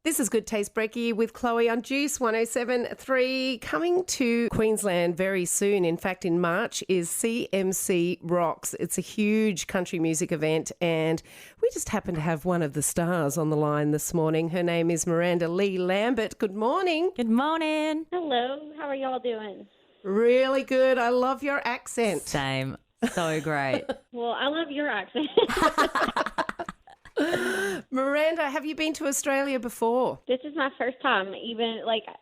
This is Good Taste Brekky with Chloe on Juice 107.3. Coming to Queensland very soon, in fact in March, is CMC Rocks. It's a huge country music event and we just happen to have one of the stars on the line this morning. Her name is Miranda Lambert. Good morning. Good morning. Hello. How are y'all doing? Really good. I love your accent. Same. So great. Well, I love your accent. Miranda, have you been to Australia before? This is my first time.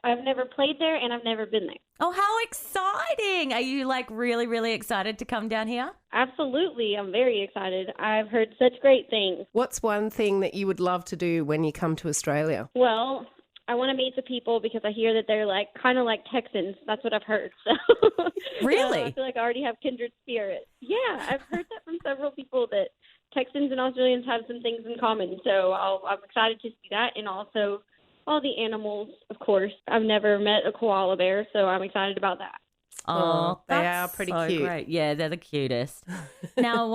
I've never played there and I've never been there. Oh, how exciting. Are you really, really excited to come down here? Absolutely. I'm very excited. I've heard such great things. What's one thing that you would love to do when you come to Australia? Well, I want to meet the people because I hear that they're kind of like Texans. That's what I've heard. So Really? I feel like I already have kindred spirits. Yeah, I've heard that from several people that Texans and Australians have some things in common. So I'm excited to see that, and also all the animals, of course. I've never met a koala bear, so I'm excited about that. Oh, they that's are pretty so cute. Great. Yeah, they're the cutest. Now,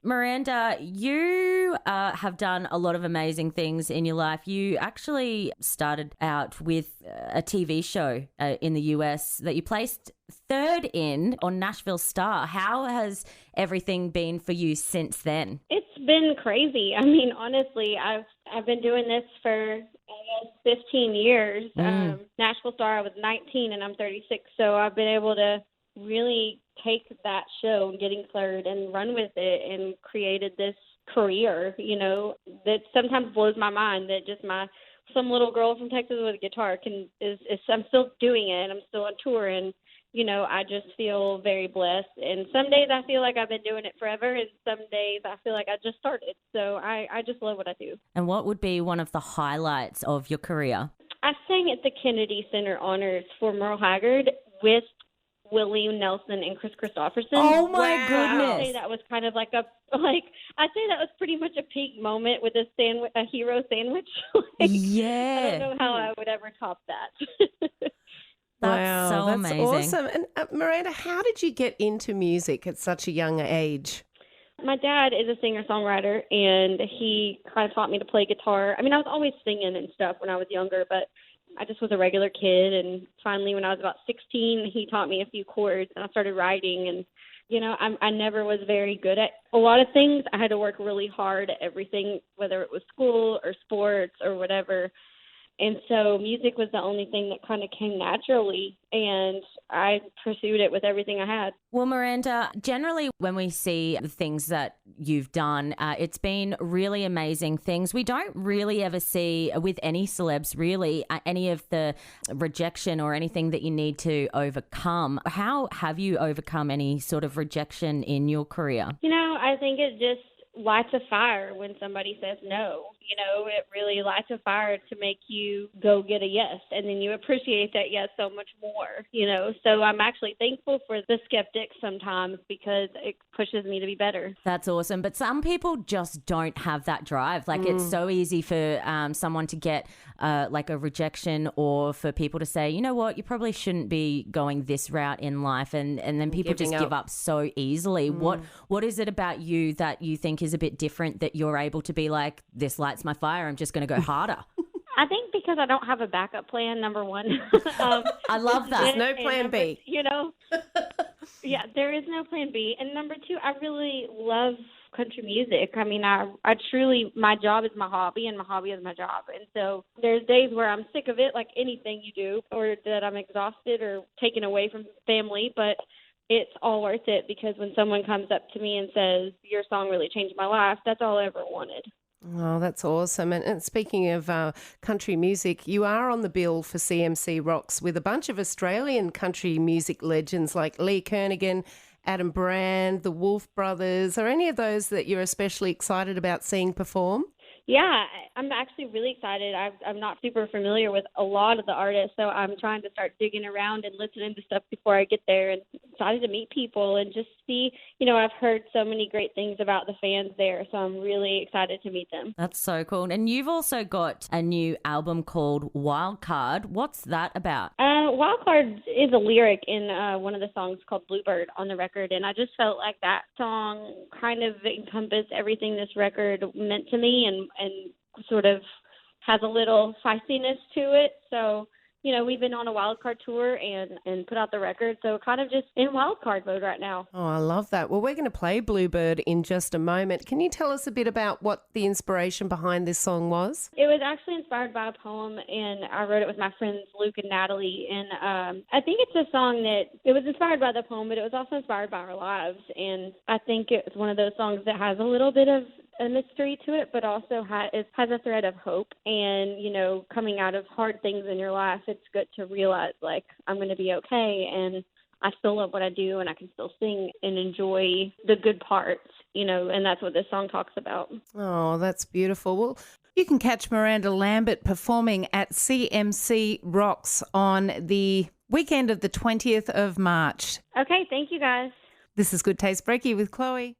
Miranda, you have done a lot of amazing things in your life. You actually started out with a TV show in the US that you placed third in on Nashville Star. How has everything been for you since then? It's been crazy. I mean, honestly, I've been doing this for almost 15 years. Nashville Star, I was 19 and I'm 36, so I've been able to really take that show and getting third and run with it and created this career, that sometimes blows my mind that just some little girl from Texas with a guitar I'm still doing it and I'm still on tour, and I just feel very blessed. And some days I feel like I've been doing it forever, and some days I feel like I just started. So I just love what I do. And what would be one of the highlights of your career? I sang at the Kennedy Center Honors for Merle Haggard with Willie Nelson and Chris Christopherson. Oh my I say goodness! that was kind of I say that was pretty much a peak moment with a hero sandwich. Yeah, I don't know how I would ever top that. That's so that's amazing. Awesome. And Miranda, how did you get into music at such a young age? My dad is a singer-songwriter, and he kind of taught me to play guitar. I mean, I was always singing and stuff when I was younger, but I just was a regular kid. And finally, when I was about 16, he taught me a few chords, and I started writing. And, I never was very good at a lot of things. I had to work really hard at everything, whether it was school or sports or whatever. And so music was the only thing that kind of came naturally, and I pursued it with everything I had. Well, Miranda, generally when we see the things that you've done, it's been really amazing things. We don't really ever see with any celebs really any of the rejection or anything that you need to overcome. How have you overcome any sort of rejection in your career? I think it just lights a fire when somebody says no. It really lights a fire to make you go get a yes, and then you appreciate that yes so much more, So I'm actually thankful for the skeptics sometimes because it pushes me to be better. That's awesome. But some people just don't have that drive. It's so easy for someone to get a rejection, or for people to say, you know what, you probably shouldn't be going this route in life. And then people just give up so easily. What is it about you that you think is a bit different that you're able to be like, this lights my fire, I'm just going to go harder? I think because I don't have a backup plan, number one. I love that. There's no plan B. Yeah, there is no plan B. And number two, I really love country music. I mean, I truly, my job is my hobby and my hobby is my job. And so there's days where I'm sick of it, like anything you do, or that I'm exhausted or taken away from family, but it's all worth it because when someone comes up to me and says, your song really changed my life, that's all I ever wanted. Oh, that's awesome. And speaking of country music, you are on the bill for CMC Rocks with a bunch of Australian country music legends like Lee Kernaghan, Adam Brand, the Wolf Brothers. Are any of those that you're especially excited about seeing perform? Yeah, I'm actually really excited. I'm not super familiar with a lot of the artists, so I'm trying to start digging around and listening to stuff before I get there, and excited to meet people and just see, I've heard so many great things about the fans there, so I'm really excited to meet them. That's so cool. And you've also got a new album called Wildcard. What's that about? Wildcard is a lyric in one of the songs called Bluebird on the record, and I just felt like that song kind of encompassed everything this record meant to me and sort of has a little feistiness to it. So, we've been on a Wildcard tour and put out the record. So kind of just in Wildcard mode right now. Oh, I love that. Well, we're going to play Bluebird in just a moment. Can you tell us a bit about what the inspiration behind this song was? It was actually inspired by a poem, and I wrote it with my friends Luke and Natalie. And I think it's a song that it was inspired by the poem, but it was also inspired by our lives. And I think it's one of those songs that has a little bit of a mystery to it, but also has a thread of hope. And, coming out of hard things in your life, it's good to realize, like, I'm going to be okay, and I still love what I do, and I can still sing and enjoy the good parts, and that's what this song talks about. Oh, that's beautiful. Well, you can catch Miranda Lambert performing at CMC Rocks on the weekend of the 20th of March. Okay, thank you guys. This is Good Taste Brekky with Chloe.